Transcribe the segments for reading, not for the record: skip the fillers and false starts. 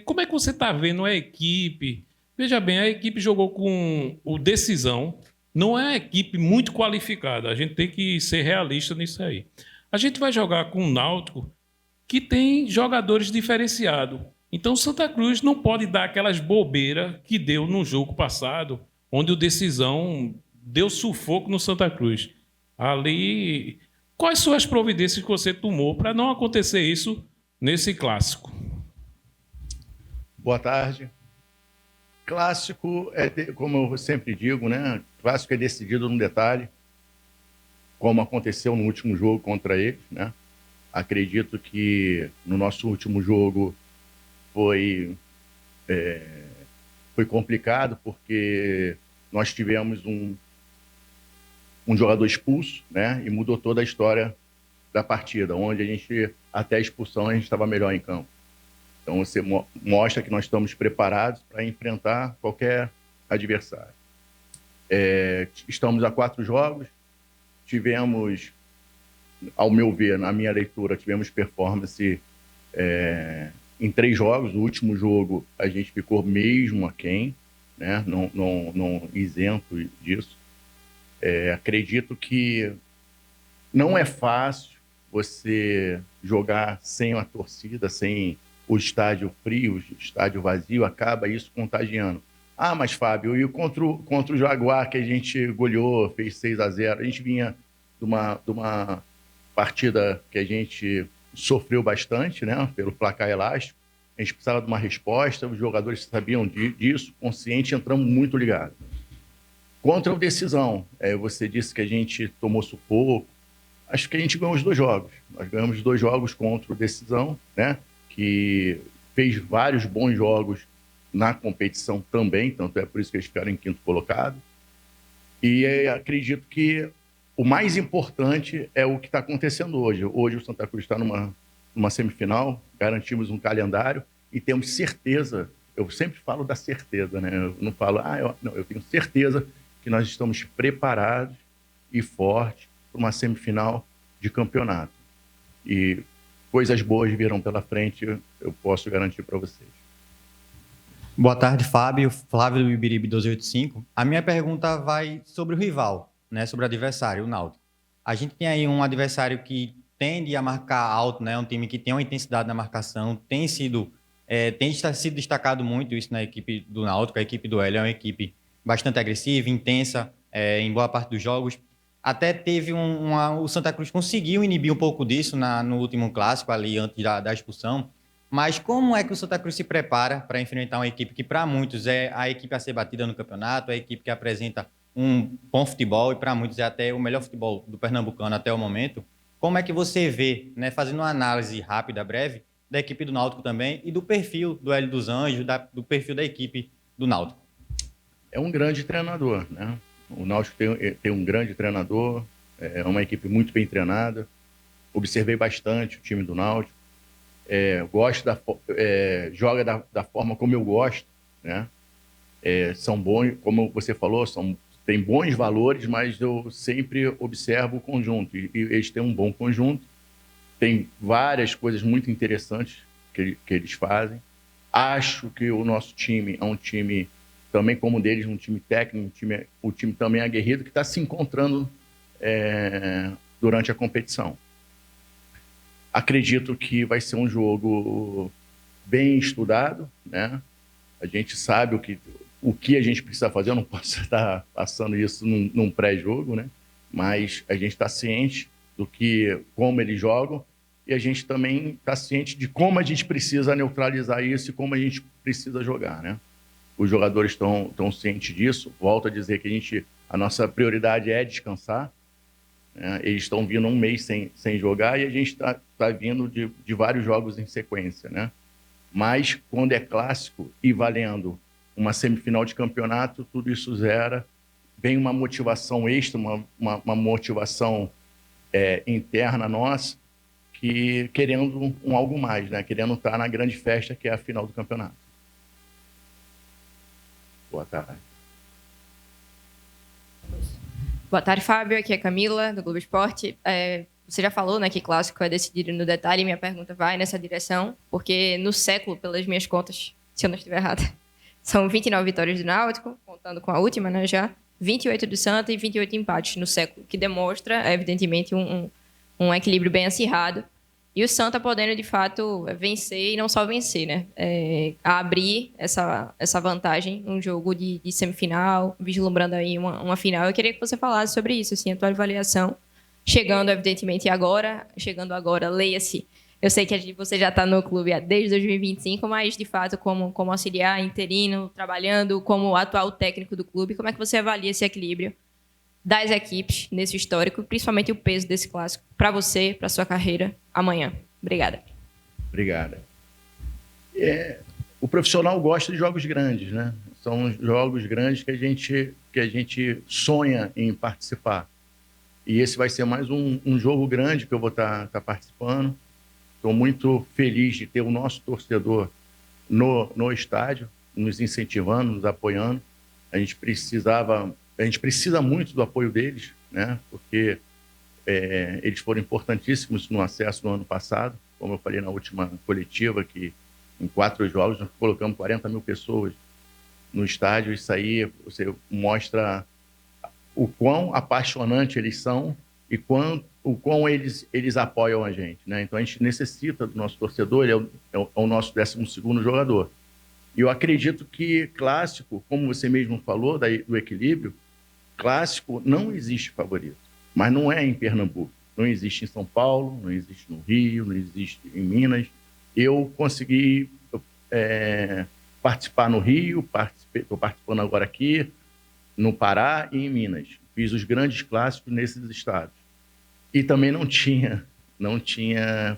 Como é que você está vendo a equipe? Veja bem, a equipe jogou com o Decisão. Não é uma equipe muito qualificada. A gente tem que ser realista nisso aí. A gente vai jogar com o Náutico, que tem jogadores diferenciados. Então, Santa Cruz não pode dar aquelas bobeiras que deu no jogo passado, onde o Decisão deu sufoco no Santa Cruz. Ali, quais são as providências que você tomou para não acontecer isso nesse clássico? Boa tarde. Clássico como eu sempre digo, né? Clássico é decidido num detalhe, como aconteceu no último jogo contra eles, né? Acredito que no nosso último jogo foi complicado, porque nós tivemos um jogador expulso, né? E mudou toda a história da partida, onde a gente, até a expulsão, a gente estava melhor em campo. Então, você mostra que nós estamos preparados para enfrentar qualquer adversário. Estamos a 4 jogos, tivemos, ao meu ver, na minha leitura, tivemos performance em 3 jogos. O último jogo a gente ficou mesmo aquém, né? Não isento disso. Acredito que não é fácil você jogar sem a torcida, sem o estádio frio, o estádio vazio, acaba isso contagiando. Ah, mas Fábio, e contra o Jaguar, que a gente goleou, fez 6-0, a gente vinha de uma partida que a gente sofreu bastante, né, pelo placar elástico, a gente precisava de uma resposta, os jogadores sabiam disso, consciente, entramos muito ligados. Contra o Decisão, você disse que a gente tomou sufoco, acho que a gente ganhou os 2 jogos. Nós ganhamos os 2 jogos contra o Decisão, né? Que fez vários bons jogos na competição também, tanto é por isso que eles ficaram em 5º colocado. E acredito que o mais importante é o que está acontecendo hoje. Hoje o Santa Cruz está numa semifinal, garantimos um calendário e temos certeza, eu sempre falo da certeza, né? Eu não falo, eu tenho certeza que nós estamos preparados e fortes para uma semifinal de campeonato. E coisas boas virão pela frente, eu posso garantir para vocês. Boa tarde, Fábio. Flávio do Ibiribe 1285. A minha pergunta vai sobre o rival, né? Sobre o adversário, o Náutico. A gente tem aí um adversário que tende a marcar alto, né? Um time que tem uma intensidade na marcação, tem sido destacado muito isso na equipe do Náutico. A equipe do Hélio é uma equipe bastante agressiva, intensa, em boa parte dos jogos. Até teve o Santa Cruz conseguiu inibir um pouco disso no último clássico, ali antes da expulsão. Mas como é que o Santa Cruz se prepara para enfrentar uma equipe que, para muitos, é a equipe a ser batida no campeonato, é a equipe que apresenta um bom futebol e, para muitos, é até o melhor futebol do pernambucano até o momento? Como é que você vê, né, fazendo uma análise rápida, breve, da equipe do Náutico também e do perfil do Hélio dos Anjos, do perfil da equipe do Náutico? É um grande treinador, né? O Náutico tem um grande treinador, é uma equipe muito bem treinada. Observei bastante o time do Náutico. Gosto joga da forma como eu gosto, né? São bons, como você falou, tem bons valores, mas eu sempre observo o conjunto. E eles têm um bom conjunto. Tem várias coisas muito interessantes que eles fazem. Acho que o nosso time é um time também como o deles, um time técnico, o time também aguerrido, que está se encontrando durante a competição. Acredito que vai ser um jogo bem estudado, né? A gente sabe o que a gente precisa fazer, eu não posso estar passando isso num pré-jogo, né? Mas a gente está ciente como eles jogam e a gente também está ciente de como a gente precisa neutralizar isso e como a gente precisa jogar, né? Os jogadores estão cientes disso. Volto a dizer que a nossa prioridade é descansar. Né? Eles estão vindo um mês sem jogar e a gente está vindo de vários jogos em sequência, né? Mas quando é clássico e valendo uma semifinal de campeonato, tudo isso zera. Vem uma motivação extra, uma motivação interna nossa, que querendo algo mais, né? Querendo estar na grande festa que é a final do campeonato. Boa tarde. Boa tarde, Fábio. Aqui é Camila, do Globo Esporte. Você já falou, né, que clássico é decidido no detalhe, e minha pergunta vai nessa direção, porque no século, pelas minhas contas, se eu não estiver errada, são 29 vitórias do Náutico, contando com a última, né, já, 28 do Santa e 28 empates no século, que demonstra, evidentemente, um equilíbrio bem acirrado. E o Santa podendo, de fato, vencer, e não só vencer, né? Abrir essa vantagem num jogo de semifinal, vislumbrando aí uma final. Eu queria que você falasse sobre isso, assim, a tua avaliação. Chegando, evidentemente, agora, leia-se. Eu sei que você já está no clube desde 2025, mas, de fato, como auxiliar, interino, trabalhando como atual técnico do clube, como é que você avalia esse equilíbrio das equipes nesse histórico, principalmente o peso desse clássico, para você, para sua carreira, amanhã? Obrigada. Obrigada. O profissional gosta de jogos grandes, né? São jogos grandes que a gente sonha em participar. E esse vai ser mais um jogo grande que eu vou estar participando. Estou muito feliz de ter o nosso torcedor no estádio, nos incentivando, nos apoiando. A gente precisa muito do apoio deles, né? Porque eles foram importantíssimos no acesso no ano passado. Como eu falei na última coletiva, que em 4 jogos nós colocamos 40 mil pessoas no estádio. Isso aí você mostra o quão apaixonante eles são e o quão eles apoiam a gente, né? Então a gente necessita do nosso torcedor, ele é o nosso 12º jogador. E eu acredito que clássico, como você mesmo falou, do equilíbrio, clássico não existe favorito, mas não é em Pernambuco, não existe em São Paulo, não existe no Rio, não existe em Minas. Eu consegui participar no Rio, estou participando agora aqui, no Pará e em Minas. Fiz os grandes clássicos nesses estados. E também não tinha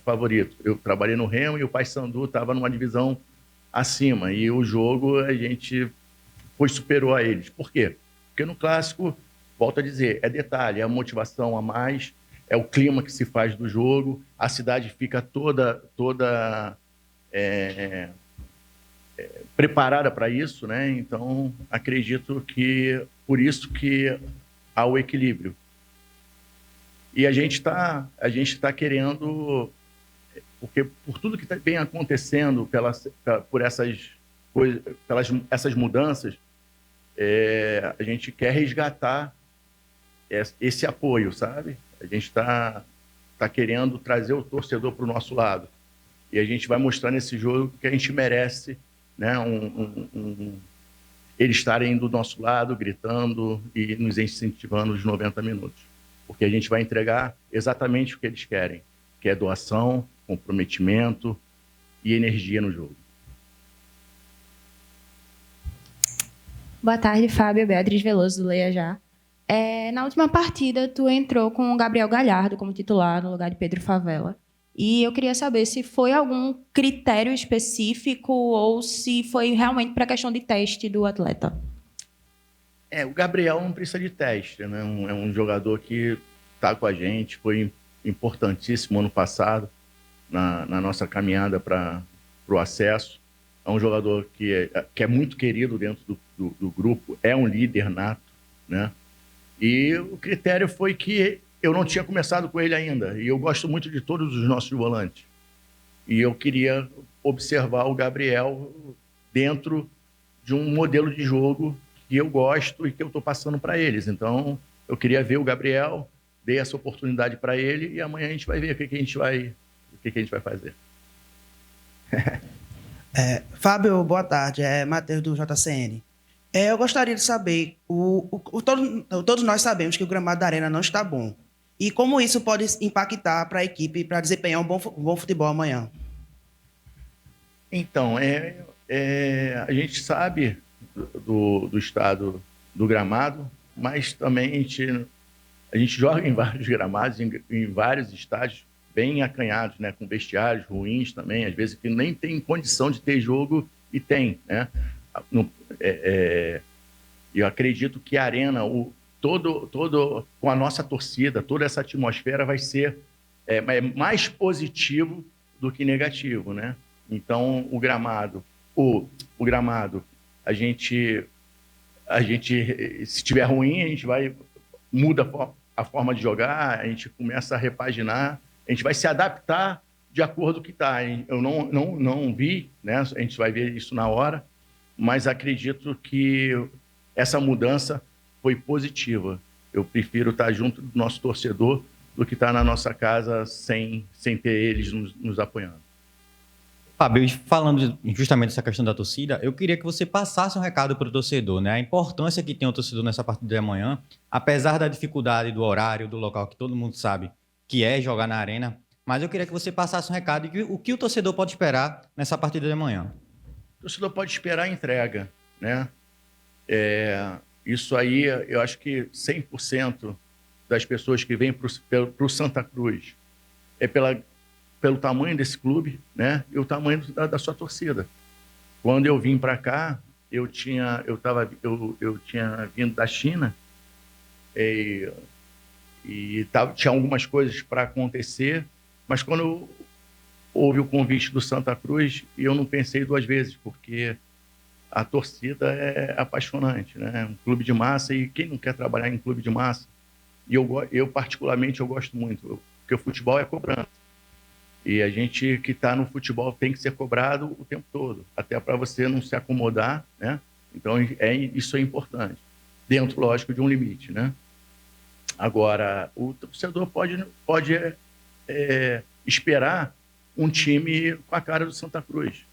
favorito. Eu trabalhei no Remo e o Paysandu estava numa divisão acima. E o jogo a gente superou a eles. Por quê? Porque no clássico, volto a dizer, é detalhe, é a motivação a mais, é o clima que se faz do jogo, a cidade fica toda preparada para isso, né? Então, acredito que por isso que há o equilíbrio. E a gente tá querendo, porque por tudo que vem acontecendo, por essas coisas, essas mudanças, a gente quer resgatar esse apoio, sabe? A gente tá querendo trazer o torcedor para o nosso lado. E a gente vai mostrar nesse jogo que a gente merece, né, eles estarem do nosso lado, gritando e nos incentivando os 90 minutos. Porque a gente vai entregar exatamente o que eles querem, que é doação, comprometimento e energia no jogo. Boa tarde, Fábio. Beatriz Veloso, do Leia Já. Na última partida, tu entrou com o Gabriel Galhardo como titular no lugar de Pedro Favela. E eu queria saber se foi algum critério específico ou se foi realmente para questão de teste do atleta. O Gabriel não precisa de teste, né? É um jogador que está com a gente, foi importantíssimo ano passado na nossa caminhada para o acesso. É um jogador que é muito querido dentro do grupo, é um líder nato, né? E o critério foi que eu não tinha começado com ele ainda, e eu gosto muito de todos os nossos volantes. E eu queria observar o Gabriel dentro de um modelo de jogo que eu gosto e que eu estou passando para eles. Então, eu queria ver o Gabriel, dei essa oportunidade para ele, e amanhã a gente vai ver o que a gente vai fazer. Fábio, boa tarde. Matheus do JCN. Eu gostaria de saber, todos nós sabemos que o gramado da Arena não está bom. E como isso pode impactar para a equipe para desempenhar um bom futebol amanhã? Então, a gente sabe do estado do gramado, mas também a gente joga em vários gramados, em vários estádios bem acanhados, né, com vestiários ruins também, às vezes que nem tem condição de ter jogo e tem, né? Eu acredito que a Arena, todo com a nossa torcida, toda essa atmosfera vai ser mais positivo do que negativo, né? Então, o gramado, a gente se tiver ruim, a gente muda a forma de jogar, a gente começa a repaginar, a gente vai se adaptar de acordo com o que está. Eu não vi, né? A gente vai ver isso na hora, mas acredito que essa mudança foi positiva. Eu prefiro estar junto do nosso torcedor do que estar na nossa casa sem ter eles nos apoiando. Fábio, falando justamente dessa questão da torcida, eu queria que você passasse um recado para o torcedor, né? A importância que tem o torcedor nessa partida de amanhã, apesar da dificuldade do horário, do local, que todo mundo sabe que é jogar na arena, mas eu queria que você passasse um recado de o que o torcedor pode esperar nessa partida de amanhã. O torcedor pode esperar a entrega, né? Isso aí, eu acho que 100% das pessoas que vêm para o Santa Cruz é pelo tamanho desse clube, né? E o tamanho da sua torcida. Quando eu vim para cá, eu tinha vindo da China tinha algumas coisas para acontecer, mas quando houve o convite do Santa Cruz, eu não pensei duas vezes, porque a torcida é apaixonante, né? Um clube de massa, e quem não quer trabalhar em um clube de massa? E eu particularmente, eu gosto muito, porque o futebol é cobrança. E a gente que está no futebol tem que ser cobrado o tempo todo, até para você não se acomodar, né? Então, isso é importante, dentro, lógico, de um limite, né? Agora, o torcedor pode esperar um time com a cara do Santa Cruz.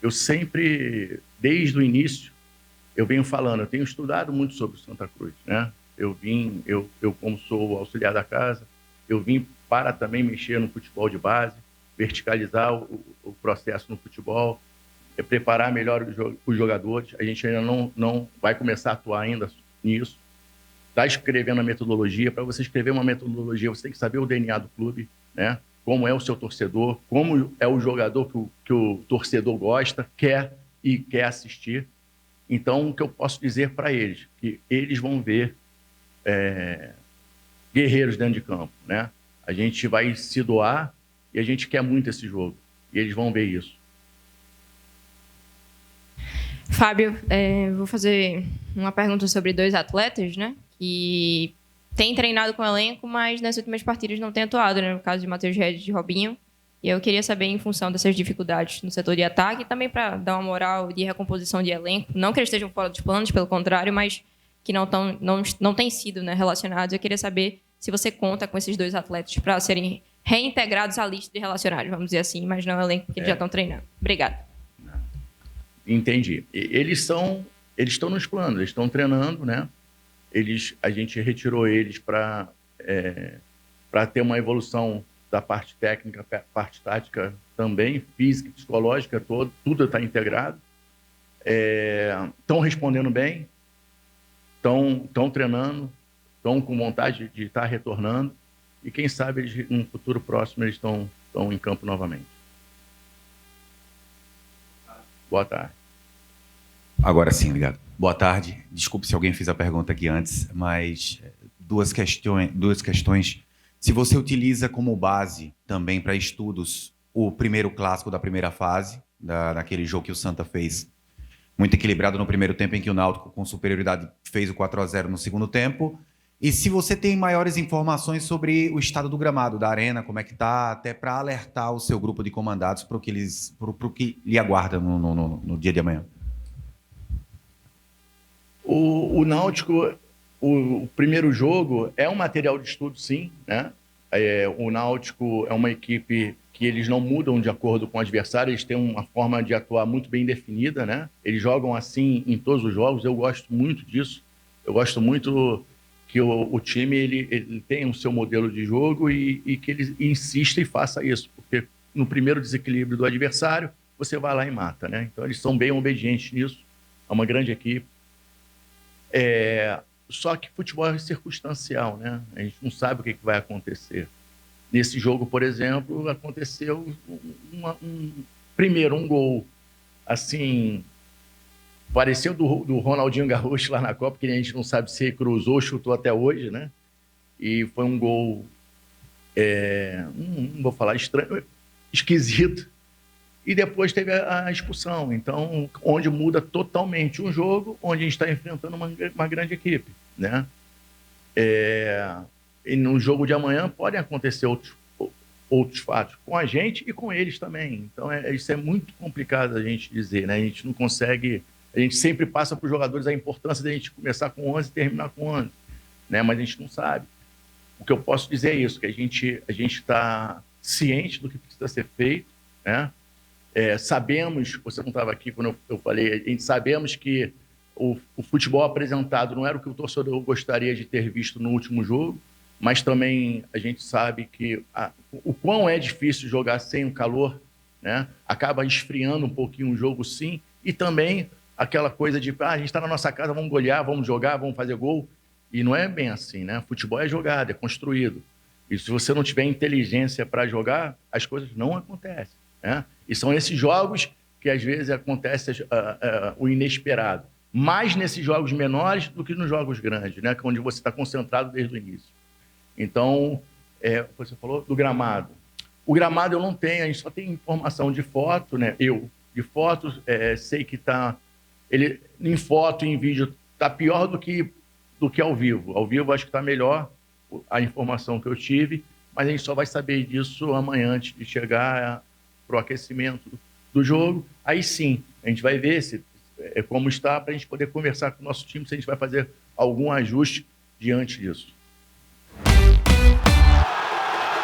Eu sempre, desde o início, eu venho falando, eu tenho estudado muito sobre o Santa Cruz, né? Eu como sou auxiliar da casa, eu vim para também mexer no futebol de base, verticalizar o processo no futebol, preparar melhor os jogadores. A gente ainda não vai começar a atuar ainda nisso. Está escrevendo a metodologia. Para você escrever uma metodologia, você tem que saber o DNA do clube, né? Como é o seu torcedor, como é o jogador que o torcedor gosta, quer assistir. Então, o que eu posso dizer para eles? Que eles vão ver guerreiros dentro de campo, né? A gente vai se doar e a gente quer muito esse jogo. E eles vão ver isso. Fábio, vou fazer uma pergunta sobre dois atletas, né? Que têm treinado com o elenco, mas nas últimas partidas não têm atuado, né? No caso de Matheus Regis e de Robinho. E eu queria saber, em função dessas dificuldades no setor de ataque, e também para dar uma moral de recomposição de elenco, não que eles estejam fora dos planos, pelo contrário, mas que não têm sido, né, relacionados. Eu queria saber se você conta com esses dois atletas para serem reintegrados à lista de relacionados, vamos dizer assim, mas não é o elenco porque eles já estão treinando. Obrigada. Entendi. Eles estão nos planos, eles estão treinando, né? A gente retirou eles para ter uma evolução da parte técnica, parte tática também, física e psicológica, tudo está integrado. Estão respondendo bem, estão treinando, estão com vontade de estar retornando, e quem sabe eles, no futuro próximo eles estão em campo novamente. Boa tarde. Agora sim, obrigado. Boa tarde. Desculpe se alguém fez a pergunta aqui antes, mas duas questões. Se você utiliza como base também para estudos o primeiro clássico da primeira fase, daquele jogo que o Santa fez muito equilibrado no primeiro tempo, em que o Náutico, com superioridade, fez o 4-0 no segundo tempo. E se você tem maiores informações sobre o estado do gramado, da arena, como é que está, até para alertar o seu grupo de comandados para o que lhe aguarda no dia de amanhã. O Náutico, o primeiro jogo é um material de estudo, sim, né? O Náutico é uma equipe que eles não mudam de acordo com o adversário, eles têm uma forma de atuar muito bem definida, né? Eles jogam assim em todos os jogos, eu gosto muito disso, eu gosto muito que o time ele tem o seu modelo de jogo e que ele insista e faça isso, porque no primeiro desequilíbrio do adversário, você vai lá e mata, né? Então eles são bem obedientes nisso, é uma grande equipe. Só que futebol é circunstancial, né? A gente não sabe o que vai acontecer. Nesse jogo, por exemplo, aconteceu primeiro um gol, assim, pareceu do Ronaldinho Gaúcho lá na Copa, que a gente não sabe se cruzou ou chutou até hoje, né? E foi um gol, não vou falar estranho, esquisito. E depois teve a expulsão. Então, onde muda totalmente um jogo, onde a gente está enfrentando uma grande equipe, né? E no jogo de amanhã podem acontecer outros fatos com a gente e com eles também. Então, isso é muito complicado a gente dizer, né? A gente não consegue... A gente sempre passa para os jogadores a importância de a gente começar com 11 e terminar com 11, né? Mas a gente não sabe. O que eu posso dizer é isso, que a gente está ciente do que precisa ser feito, né? Sabemos, você não estava aqui quando eu falei, a gente sabemos que o futebol apresentado não era o que o torcedor gostaria de ter visto no último jogo, mas também a gente sabe que o quão é difícil jogar sem o calor, né? Acaba esfriando um pouquinho o jogo, sim, e também aquela coisa de a gente está na nossa casa, vamos golear, vamos jogar, vamos fazer gol, e não é bem assim, né? Futebol é jogado, é construído, e se você não tiver inteligência para jogar, as coisas não acontecem, né? E são esses jogos que às vezes acontece o inesperado, mais nesses jogos menores do que nos jogos grandes, né? Onde você está concentrado desde o início. Então, você falou do gramado. O gramado eu não tenho, a gente só tem informação de foto, né? De fotos, sei que está... Ele, em foto e em vídeo, está pior do que ao vivo. Ao vivo, acho que está melhor a informação que eu tive, mas a gente só vai saber disso amanhã, antes de chegar para o aquecimento do jogo. Aí sim, a gente vai ver como está, para a gente poder conversar com o nosso time, se a gente vai fazer algum ajuste diante disso.